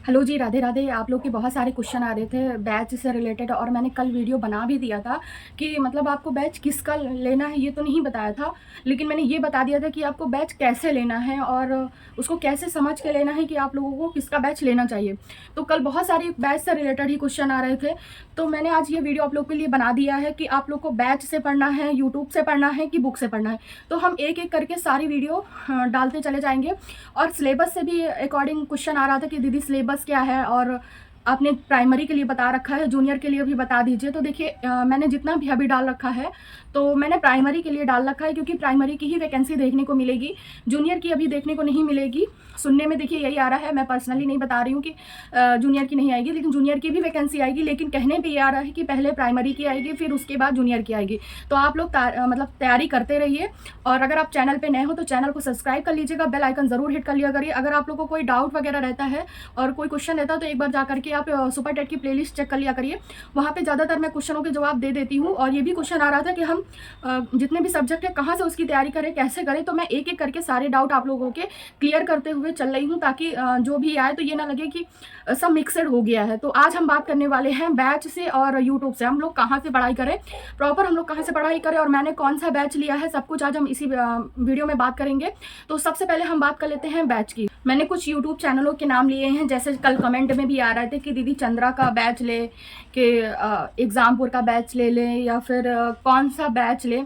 Hello जी, राधे राधे। आप लोग के बहुत सारे क्वेश्चन आ रहे थे बैच से रिलेटेड, और मैंने कल वीडियो बना भी दिया था कि मतलब आपको बैच किसका लेना है ये तो नहीं बताया था, लेकिन मैंने ये बता दिया था कि आपको बैच कैसे लेना है और उसको कैसे समझ के लेना है कि आप लोगों को किसका बैच लेना चाहिए। तो कल बहुत सारी बैच से रिलेटेड ही क्वेश्चन आ रहे थे, तो मैंने आज ये वीडियो आप लोग के लिए बना दिया है कि आप लोग को बैच से पढ़ना है, यूट्यूब से पढ़ना है कि बुक से पढ़ना है। तो हम एक एक करके सारी वीडियो डालते चले जाएंगे। और सिलेबस से भी अकॉर्डिंग क्वेश्चन आ रहा था कि दीदी सिलेबस क्या है, और आपने प्राइमरी के लिए बता रखा है, जूनियर के लिए भी बता दीजिए। तो देखिए मैंने जितना भी अभी डाल रखा है तो मैंने प्राइमरी के लिए डाल रखा है, क्योंकि प्राइमरी की ही वैकेंसी देखने को मिलेगी, जूनियर की अभी देखने को नहीं मिलेगी। सुनने में देखिए यही आ रहा है, मैं पर्सनली नहीं बता रही हूँ कि जूनियर की नहीं आएगी, लेकिन जूनियर की भी वैकेंसी आएगी, लेकिन कहने पे ये आ रहा है कि पहले प्राइमरी की आएगी फिर उसके बाद जूनियर की आएगी। तो आप लोग मतलब तैयारी करते रहिए, और अगर आप चैनल पे नए हो तो चैनल को सब्सक्राइब कर लीजिएगा, बेल आइकन ज़रूर हिट कर लिया करिए। अगर आप लोगों को कोई डाउट वगैरह रहता है और कोई क्वेश्चन रहता है तो एक बार जा करके आप सुपर टेट की प्लेलिस्ट चेक कर लिया करिए, वहाँ पे ज़्यादातर मैं क्वेश्चनों के जवाब दे देती हूँ। और ये भी क्वेश्चन आ रहा था कि हम जितने भी सब्जेक्ट है कहाँ से उसकी तैयारी करें, कैसे करें, तो मैं एक एक करके सारे डाउट आप लोगों के क्लियर करते हुए चल रही हूँ, ताकि जो भी आए तो ये ना लगे कि सब मिक्सड हो गया है। तो आज हम बात करने वाले हैं बैच से और यूट्यूब से हम लोग कहाँ से पढ़ाई करें, प्रॉपर हम लोग कहाँ से पढ़ाई करें और मैंने कौन सा बैच लिया है, सब कुछ आज हम इसी वीडियो में बात करेंगे। तो सबसे पहले हम बात कर लेते हैं बैच की। मैंने कुछ यूट्यूब चैनलों के नाम लिए हैं, जैसे कल कमेंट में भी आ रहे थे कि दीदी चंद्रा का बैच ले, कि एग्जामपुर का बैच ले लें, या फिर कौन सा बैच ले,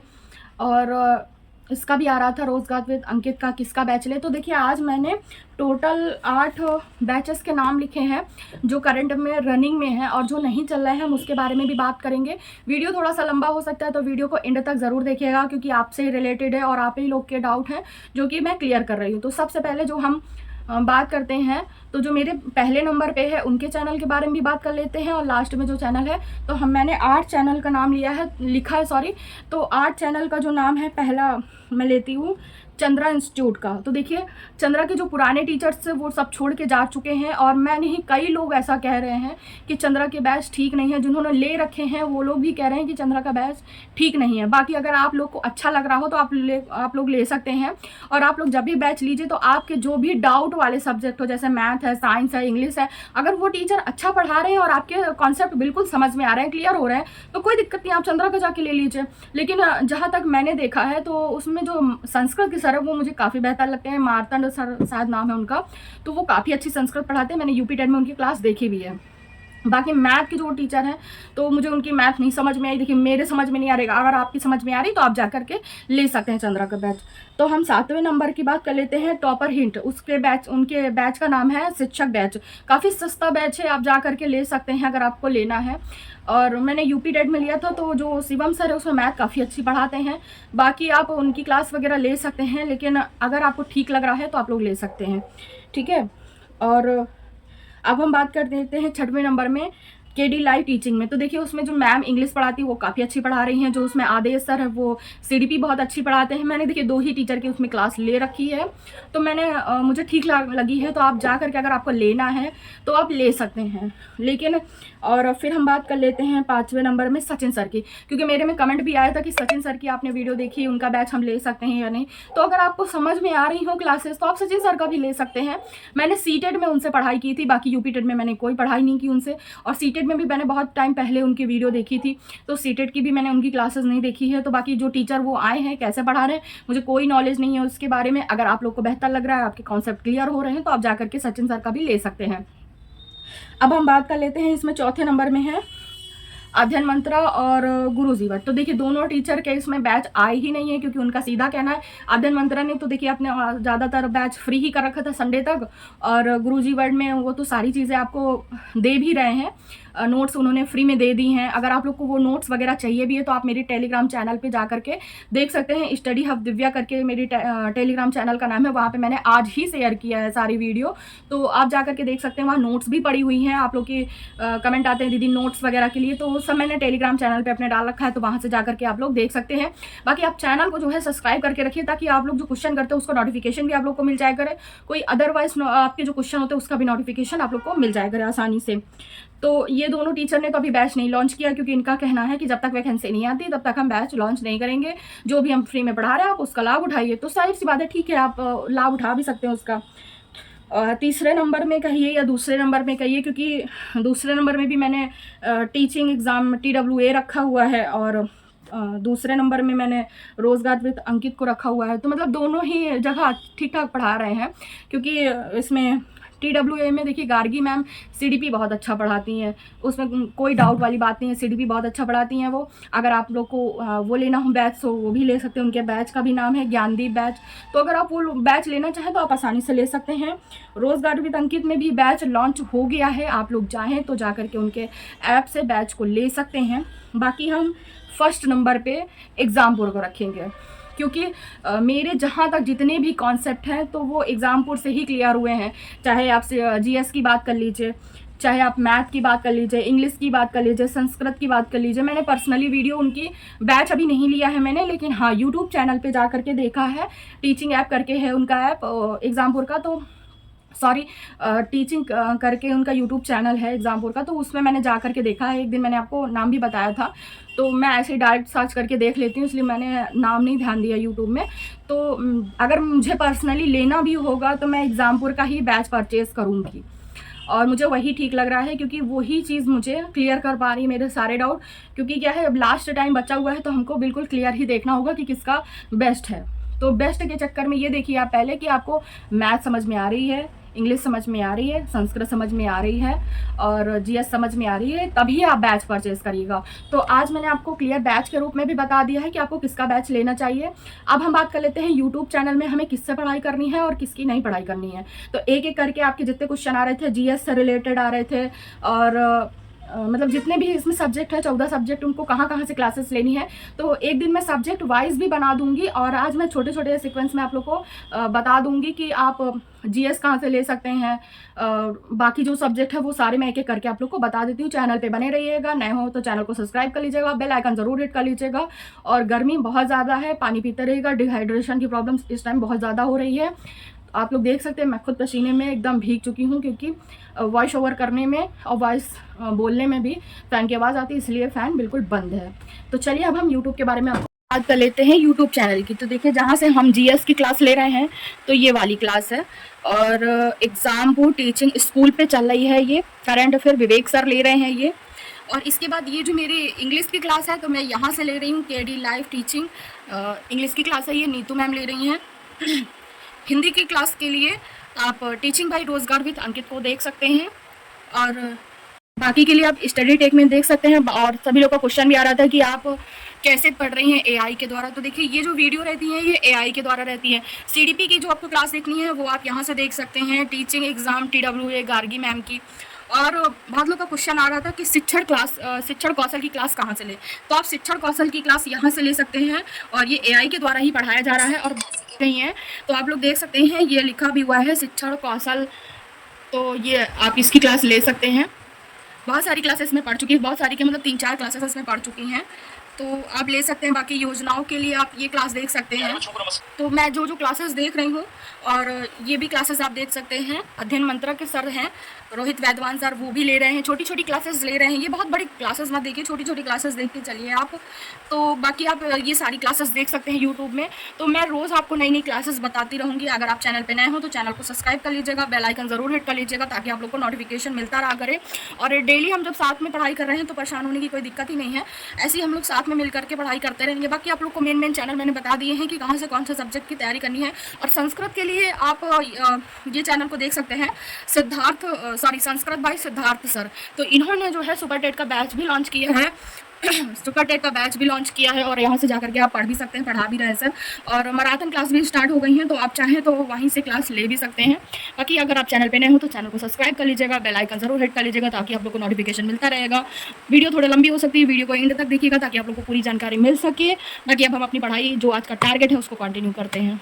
और इसका भी आ रहा था रोजगार विद अंकित का किसका बैच ले। तो देखिए आज मैंने टोटल 8 बैचेस के नाम लिखे हैं जो करंट में रनिंग में है, और जो नहीं चल रहे हैं हम उसके बारे में भी बात करेंगे। वीडियो थोड़ा सा लंबा हो सकता है, तो वीडियो को एंड तक ज़रूर देखिएगा, क्योंकि आपसे ही रिलेटेड है और आप ही लोग के डाउट हैं जो कि मैं क्लियर कर रही हूँ। तो सबसे पहले जो हम बात करते हैं, तो जो मेरे पहले नंबर पे है उनके चैनल के बारे में भी बात कर लेते हैं, और लास्ट में जो चैनल है, तो मैंने 8 चैनल का नाम लिखा है सॉरी। तो 8 चैनल का जो नाम है, पहला मैं लेती हूँ चंद्रा इंस्टीट्यूट का। तो देखिए चंद्रा के जो पुराने टीचर्स वो सब छोड़ के जा चुके हैं, और मैं नहीं कई लोग ऐसा कह रहे हैं कि चंद्रा के बैच ठीक नहीं है, जिन्होंने ले रखे हैं वो लोग भी कह रहे हैं कि चंद्रा का बैच ठीक नहीं है। बाकी अगर आप लोग को अच्छा लग रहा हो तो आप लोग ले सकते हैं। और आप लोग जब भी बैच लीजिए तो आपके जो भी डाउट वाले सब्जेक्ट हो, जैसे मैथ है, साइंस है, इंग्लिश है, अगर वो टीचर अच्छा पढ़ा रहे हैं और आपके कॉन्सेप्ट बिल्कुल समझ में आ रहे हैं, क्लियर हो रहे हैं, तो कोई दिक्कत नहीं, आप चंद्रा का जाके ले लीजिए। लेकिन जहाँ तक मैंने देखा है तो उसमें जो संस्कृत के सर है वो मुझे काफ़ी बेहतर लगते हैं, मार्तंड सर शायद नाम है उनका, तो वो काफ़ी अच्छी संस्कृत पढ़ाते हैं, मैंने यूपी टेट में उनकी क्लास देखी भी है। बाकी मैथ के जो टीचर हैं तो मुझे उनकी मैथ नहीं समझ में आई। देखिए मेरे समझ में नहीं आ रहेगा, अगर आपकी समझ में आ रही तो आप जा करके ले सकते हैं चंद्रा का बैच। तो हम 7वें नंबर की बात कर लेते हैं, टॉपर हिंट। उनके बैच का नाम है शिक्षक बैच। काफ़ी सस्ता बैच है, आप जा करके ले सकते हैं अगर आपको लेना है। और मैंने यूपी टेट में लिया था, तो जो शिवम सर है उसमें मैथ काफ़ी अच्छी पढ़ाते हैं। बाकी आप उनकी क्लास वगैरह ले सकते हैं, लेकिन अगर आपको ठीक लग रहा है तो आप लोग ले सकते हैं, ठीक है। और अब हम बात कर देते हैं 6वें नंबर में, केडी लाइव टीचिंग में। तो देखिए उसमें जो मैम इंग्लिश पढ़ाती है वो काफ़ी अच्छी पढ़ा रही हैं, जो उसमें आदेश सर है वो सीडीपी बहुत अच्छी पढ़ाते हैं। मैंने देखिए 2 ही टीचर की उसमें क्लास ले रखी है, तो मैंने मुझे ठीक लगी है, तो आप जा करके अगर आपको लेना है तो आप ले सकते हैं। लेकिन और फिर हम बात कर लेते हैं 5वें नंबर में सचिन सर की, क्योंकि मेरे में कमेंट भी आया था कि सचिन सर की आपने वीडियो देखी, उनका बैच हम ले सकते हैं या नहीं। तो अगर आपको समझ में आ रही हो क्लासेस तो आप सचिन सर का भी ले सकते हैं। मैंने सीटेट में उनसे पढ़ाई की थी, बाकी यूपी टेट में मैंने कोई पढ़ाई नहीं की उनसे, और सीटेट में भी मैंने बहुत टाइम पहले उनकी वीडियो देखी थी, तो सीटेट की भी मैंने उनकी क्लासेस नहीं देखी है। तो बाकी जो टीचर वो आए हैं कैसे पढ़ा रहे हैं मुझे कोई नॉलेज नहीं है उसके बारे में। अगर आप लोग को बेहतर लग रहा है, आपके कॉन्सेप्ट क्लियर हो रहे हैं, तो आप जाकर के सचिन सर का भी ले सकते हैं। अब हम बात कर लेते हैं, इसमें 4थे नंबर में है अध्ययन मंत्रा और गुरु जीवट। तो देखिए दोनों टीचर के इसमें बैच आए ही नहीं है, क्योंकि उनका सीधा कहना है, अध्ययन मंत्रा ने तो देखिए अपने ज़्यादातर बैच फ्री ही कर रखा था संडे तक, और गुरु जीवट में वो तो सारी चीज़ें आपको दे भी रहे हैं, नोट्स उन्होंने फ्री में दे दी हैं। अगर आप लोग को वो नोट्स वगैरह चाहिए भी है तो आप मेरी टेलीग्राम चैनल पे जा करके देख सकते हैं, स्टडी हब दिव्या करके मेरी टेलीग्राम चैनल का नाम है, वहाँ पे मैंने आज ही शेयर किया है सारी वीडियो, तो आप जा करके देख सकते हैं। वहाँ नोट्स भी पड़ी हुई हैं, आप लोग की कमेंट आते हैं दीदी नोट्स वगैरह के लिए, तो वो सब मैंने टेलीग्राम चैनल पर अपने डाल रखा है, तो वहाँ से जा करके आप लोग देख सकते हैं। बाकी आप चैनल को जो है सब्सक्राइब करके रखिए, ताकि आप लोग जो क्वेश्चन करते हैं उसका नोटिफिकेशन भी आप लोग को मिल जाया करे, कोई अदरवाइज आपके जो क्वेश्चन होते हैं उसका भी नोटिफिकेशन आप लोग को मिल जाया करे आसानी से। तो ये दोनों टीचर ने तो अभी बैच नहीं लॉन्च किया, क्योंकि इनका कहना है कि जब तक वैकेंसी नहीं आती तब तक हम बैच लॉन्च नहीं करेंगे, जो भी हम फ्री में पढ़ा रहे हैं आप उसका लाभ उठाइए। तो सारी सी बात है, ठीक है, आप लाभ उठा भी सकते हैं उसका। तीसरे नंबर में कहिए या दूसरे नंबर में कहिए, क्योंकि दूसरे नंबर में भी मैंने टीचिंग एग्ज़ाम TWA रखा हुआ है और दूसरे नंबर में मैंने रोज़गार विद अंकित को रखा हुआ है। तो मतलब दोनों ही जगह ठीक ठाक पढ़ा रहे हैं, क्योंकि इसमें TWA में देखिए गार्गी मैम CDP बहुत अच्छा पढ़ाती हैं, उसमें कोई डाउट वाली बात नहीं है। CDP बहुत अच्छा पढ़ाती हैं वो। अगर आप लोग को वो लेना हो बैच तो वो भी ले सकते हैं, उनके बैच का भी नाम है ज्ञानदीप बैच। तो अगर आप वो बैच लेना चाहें तो आप आसानी से ले सकते हैं। रोज़गार विद अंकित में भी बैच लॉन्च हो गया है, आप लोग चाहें तो जा कर के उनके ऐप से बैच को ले सकते हैं। बाकी हम फर्स्ट नंबर पे एग्ज़ामपुर को रखेंगे, क्योंकि मेरे जहाँ तक जितने भी कॉन्सेप्ट हैं तो वो एग्ज़ामपुर से ही क्लियर हुए हैं। चाहे आप GS की बात कर लीजिए, चाहे आप मैथ की बात कर लीजिए, इंग्लिश की बात कर लीजिए, संस्कृत की बात कर लीजिए। मैंने पर्सनली वीडियो उनकी बैच अभी नहीं लिया है मैंने, लेकिन हाँ यूट्यूब चैनल पे जा करके देखा है। टीचिंग ऐप करके है उनका ऐप एग्ज़ामपुर का, तो सॉरी टीचिंग करके उनका यूट्यूब चैनल है एग्ज़ामपुर का, तो उसमें मैंने जा करके देखा है। एक दिन मैंने आपको नाम भी बताया था, तो मैं ऐसे ही डायरेक्ट सर्च करके देख लेती हूँ, इसलिए मैंने नाम नहीं ध्यान दिया यूट्यूब में। तो अगर मुझे पर्सनली लेना भी होगा तो मैं एग्ज़ामपुर का ही बैच परचेज़ करूँगी, और मुझे वही ठीक लग रहा है, क्योंकि वही चीज़ मुझे क्लियर कर पा रही है मेरे सारे डाउट। क्योंकि क्या है, अब लास्ट टाइम बचा हुआ है तो हमको बिल्कुल क्लियर ही देखना होगा कि किसका बेस्ट है। तो बेस्ट के चक्कर में ये देखिए आप पहले कि आपको मैथ समझ में आ रही है, इंग्लिश समझ में आ रही है, संस्कृत समझ में आ रही है और GS समझ में आ रही है, तभी आप बैच परचेज करिएगा। तो आज मैंने आपको क्लियर बैच के रूप में भी बता दिया है कि आपको किसका बैच लेना चाहिए। अब हम बात कर लेते हैं यूट्यूब चैनल में हमें किससे पढ़ाई करनी है और किसकी नहीं पढ़ाई करनी है। तो एक एक करके आपके जितने क्वेश्चन आ रहे थे GS से रिलेटेड आ रहे थे, और मतलब जितने भी इसमें सब्जेक्ट है 14 सब्जेक्ट, उनको कहाँ कहाँ से क्लासेस लेनी है, तो एक दिन मैं सब्जेक्ट वाइज भी बना दूंगी। और आज मैं छोटे छोटे सीक्वेंस में आप लोग को बता दूंगी कि आप GS कहाँ से ले सकते हैं। बाकी जो सब्जेक्ट है वो सारे मैं एक एक करके आप लोग को बता देती हूँ। चैनल पे बने रहिएगा, नए हो तो चैनल को सब्सक्राइब कर लीजिएगा, बेल आइकन ज़रूर हिट कर लीजिएगा। और गर्मी बहुत ज़्यादा है, पानी पीते रहिएगा, डिहाइड्रेशन की प्रॉब्लम इस टाइम बहुत ज़्यादा हो रही है। आप लोग देख सकते हैं मैं खुद पसीने में एकदम भीग चुकी हूँ, क्योंकि वॉइस ओवर करने में और वॉइस बोलने में भी फ़ैन की आवाज़ आती है, इसलिए फ़ैन बिल्कुल बंद है। तो चलिए अब हम यूट्यूब के बारे में आपको बात कर लेते हैं यूट्यूब चैनल की। तो देखिए जहाँ से हम GS की क्लास ले रहे हैं तो ये वाली क्लास है, और एग्ज़ामपुर टीचिंग स्कूल पे चल रही है। ये करंट अफेयर विवेक सर ले रहे हैं ये। और इसके बाद ये जो मेरी इंग्लिश की क्लास है तो मैं यहाँ से ले रही हूँ KD लाइव टीचिंग इंग्लिश की क्लास है, ये नीतू मैम ले रही हैं। हिंदी की क्लास के लिए आप टीचिंग बाय रोज़गार विद अंकित को देख सकते हैं, और बाकी के लिए आप स्टडी टेक में देख सकते हैं। और सभी लोग का क्वेश्चन भी आ रहा था कि आप कैसे पढ़ रही हैं AI के द्वारा। तो देखिए ये जो वीडियो रहती है ये AI के द्वारा रहती है। CDP की जो आपको क्लास देखनी है वो आप यहाँ से देख सकते हैं, teaching exam TWA Gargi ma'am की। और बहुत लोग का क्वेश्चन आ रहा था कि शिक्षण कौशल की क्लास कहाँ से ले, तो आप शिक्षण कौशल की क्लास यहाँ से ले सकते हैं, और ये AI के द्वारा ही पढ़ाया जा रहा है। और नहीं है तो आप लोग देख सकते हैं ये लिखा भी हुआ है शिक्षण कौशल, तो ये आप इसकी क्लास ले सकते हैं। बहुत सारी क्लासेस में पढ़ चुकी है, बहुत सारी के मतलब 3-4 क्लासेस इसमें पढ़ चुकी हैं, तो आप ले सकते हैं। बाकी योजनाओं के लिए आप ये क्लास देख सकते हैं। तो मैं जो जो क्लासेस देख रही हूँ, और ये भी क्लासेस आप देख सकते हैं, अध्ययन मंत्रा के सर हैं रोहित वैद्यवान सर, वो भी ले रहे हैं, छोटी छोटी क्लासेस ले रहे हैं। ये बहुत बड़ी क्लासेस मत देखिए, छोटी छोटी क्लासेस देख के चलिए आप। तो बाकी आप ये सारी क्लासेस देख सकते हैं यूट्यूब में। तो मैं रोज़ आपको नई नई क्लासेस बताती रहूँगी। अगर आप चैनल पर नए हो तो चैनल को सब्सक्राइब कर लीजिएगा, बेल आइकन ज़रूर हिट कर लीजिएगा, ताकि आप लोग को नोटिफिकेशन मिलता रहा करे। और डेली हम जब साथ में पढ़ाई कर रहे हैं तो परेशान होने की कोई दिक्कत ही नहीं है, ऐसे ही हम लोग साथ में मिल करके पढ़ाई करते रहेंगे। बाकी आप लोग को मेन चैनल मैंने बता दिए हैं कि कहाँ से कौन सा सब्जेक्ट की तैयारी करनी है। और संस्कृत के लिए आप ये चैनल को देख सकते हैं, संस्कृत बाय सिद्धार्थ सर। तो इन्होंने जो है सुपर टेट का बैच भी लॉन्च किया है सुपर टेट का बैच भी लॉन्च किया है, और यहाँ से जाकर के आप पढ़ भी सकते हैं, पढ़ा भी रहे सर। और मैराथन क्लास भी स्टार्ट हो गई हैं, तो आप चाहें तो वहीं से क्लास ले भी सकते हैं। बाकी अगर आप चैनल पे नए हो तो चैनल को सब्सक्राइब कर लीजिएगा, बेल आइकन जरूर हिट कर लीजिएगा, ताकि आप लोग को नोटिफिकेशन मिलता रहेगा। वीडियो थोड़ी लंबी हो सकती है, वीडियो को एंड तक देखिएगा ताकि आप लोग को पूरी जानकारी मिल सके। बाकी अब हम अपनी पढ़ाई जो आज का टारगेट है उसको कंटिन्यू करते हैं।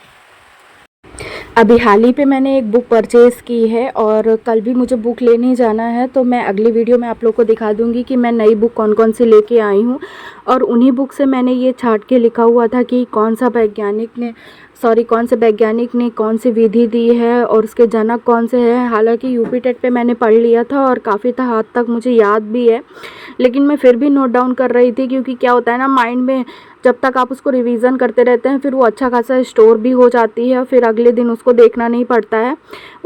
अभी हाल ही पे मैंने एक बुक परचेज़ की है, और कल भी मुझे बुक लेने जाना है, तो मैं अगली वीडियो में आप लोग को दिखा दूंगी कि मैं नई बुक कौन कौन सी लेके आई हूँ। और उन्हीं बुक से मैंने ये छांट के लिखा हुआ था कि कौन से वैज्ञानिक ने कौन सी विधि दी है और उसके जनक कौन से हैं। हालांकि यूपी टेट पे मैंने पढ़ लिया था और काफ़ी हद तक मुझे याद भी है, लेकिन मैं फिर भी नोट डाउन कर रही थी, क्योंकि क्या होता है ना, माइंड में जब तक आप उसको रिवीजन करते रहते हैं फिर वो अच्छा खासा स्टोर भी हो जाती है, फिर अगले दिन उसको देखना नहीं पड़ता है।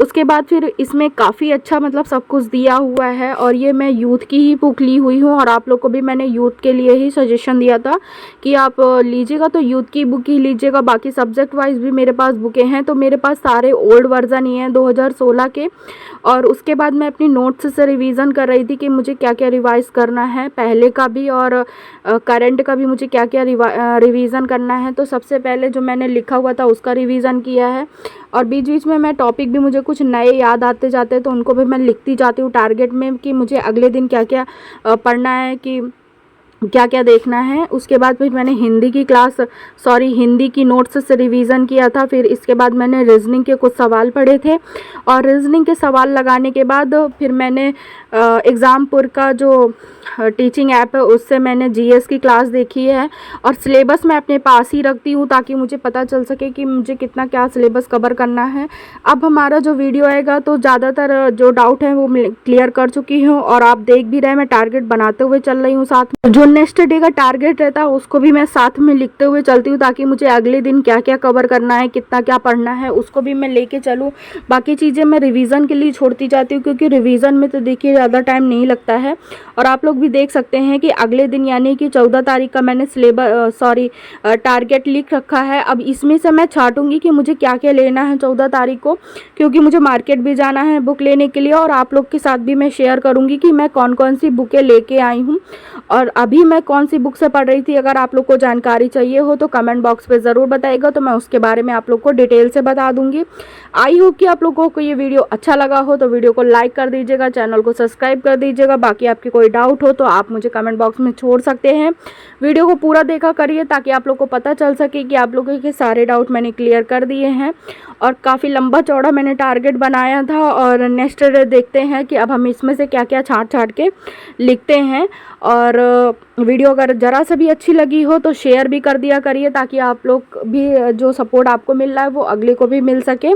उसके बाद फिर इसमें काफ़ी अच्छा मतलब सब कुछ दिया हुआ है, और ये मैं यूथ की ही बुक ली हुई हूँ, और आप लोग को भी मैंने यूथ के लिए ही सजेशन दिया था कि आप लीजिएगा तो यूथ की बुक ही लीजिएगा। बाकी सब्जेक्ट वाइज भी मेरे पास बुकें हैं, तो मेरे पास सारे ओल्ड वर्जन ही हैं 2016 के। और उसके बाद मैं अपनी नोट्स से रिवीजन कर रही थी कि मुझे क्या क्या रिवाइज करना है, पहले का भी और करंट का भी मुझे क्या क्या रिवीजन करना है। तो सबसे पहले जो मैंने लिखा हुआ था उसका रिवीजन किया है, और बीच बीच में मैं टॉपिक भी मुझे कुछ नए याद आते जाते हैं तो उनको भी मैं लिखती जाती हूँ टारगेट में कि मुझे अगले दिन क्या क्या पढ़ना है, कि क्या क्या देखना है। उसके बाद फिर मैंने हिंदी की नोट्स से रिवीजन किया था। फिर इसके बाद मैंने रीजनिंग के कुछ सवाल पढ़े थे, और रीजनिंग के सवाल लगाने के बाद फिर मैंने एग्ज़ामपुर का जो टीचिंग ऐप है उससे मैंने जीएस की क्लास देखी है, और सिलेबस मैं अपने पास ही रखती हूँ ताकि मुझे पता चल सके कि मुझे कितना क्या सिलेबस कवर करना है। अब हमारा जो वीडियो आएगा तो ज़्यादातर जो डाउट है वो क्लियर कर चुकी हूँ, और आप देख भी रहे हैं मैं टारगेट बनाते हुए चल रही हूँ। साथ में जो नेक्स्ट डे का टारगेट रहता है उसको भी मैं साथ में लिखते हुए चलती हूँ, ताकि मुझे अगले दिन क्या क्या कवर करना है, कितना क्या पढ़ना है, उसको भी मैं लेके चलूँ। बाकी चीज़ें मैं रिवीजन के लिए छोड़ती जाती हूँ, क्योंकि रिवीजन में तो देखिए ज़्यादा टाइम नहीं लगता है। और आप लोग भी देख सकते हैं कि अगले दिन यानी कि 14 तारीख का मैंने टारगेट लिख रखा है। अब इसमें से मैं छांटूंगी कि मुझे क्या क्या लेना है 14 तारीख को, क्योंकि मुझे मार्केट भी जाना है बुक लेने के लिए, और आप लोग के साथ भी मैं शेयर करूंगी कि मैं कौन कौन सी बुकें लेके आई हूँ और अभी मैं कौन सी बुक से पढ़ रही थी। अगर आप लोग को जानकारी चाहिए हो तो कमेंट बॉक्स पे ज़रूर बताइएगा, तो मैं उसके बारे में आप लोग को डिटेल से बता दूंगी। आई होप कि आप लोगों को ये वीडियो अच्छा लगा हो, तो वीडियो को लाइक कर दीजिएगा, चैनल को सब्सक्राइब कर दीजिएगा। बाकी आपकी कोई डाउट हो तो आप मुझे कमेंट बॉक्स में छोड़ सकते हैं। वीडियो को पूरा देखा करिए ताकि आप लोग को पता चल सके कि आप लोगों के सारे डाउट मैंने क्लियर कर दिए हैं, और काफ़ी लंबा चौड़ा मैंने टारगेट बनाया था। और नेक्स्ट डे देखते हैं कि अब हम इसमें से क्या क्या छाँट के लिखते हैं। और वीडियो अगर ज़रा सा भी अच्छी लगी हो तो शेयर भी कर दिया करिए, ताकि आप लोग भी जो सपोर्ट आपको मिल रहा है वो अगले को भी मिल सके।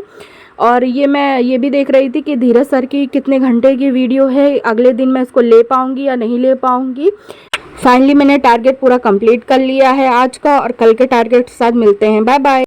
और मैं ये भी देख रही थी कि धीरज सर की कितने घंटे की वीडियो है, अगले दिन मैं इसको ले पाऊँगी या नहीं ले पाऊँगी। फाइनली मैंने टारगेट पूरा कंप्लीट कर लिया है आज का, और कल के टारगेट के साथ मिलते हैं। Bye bye.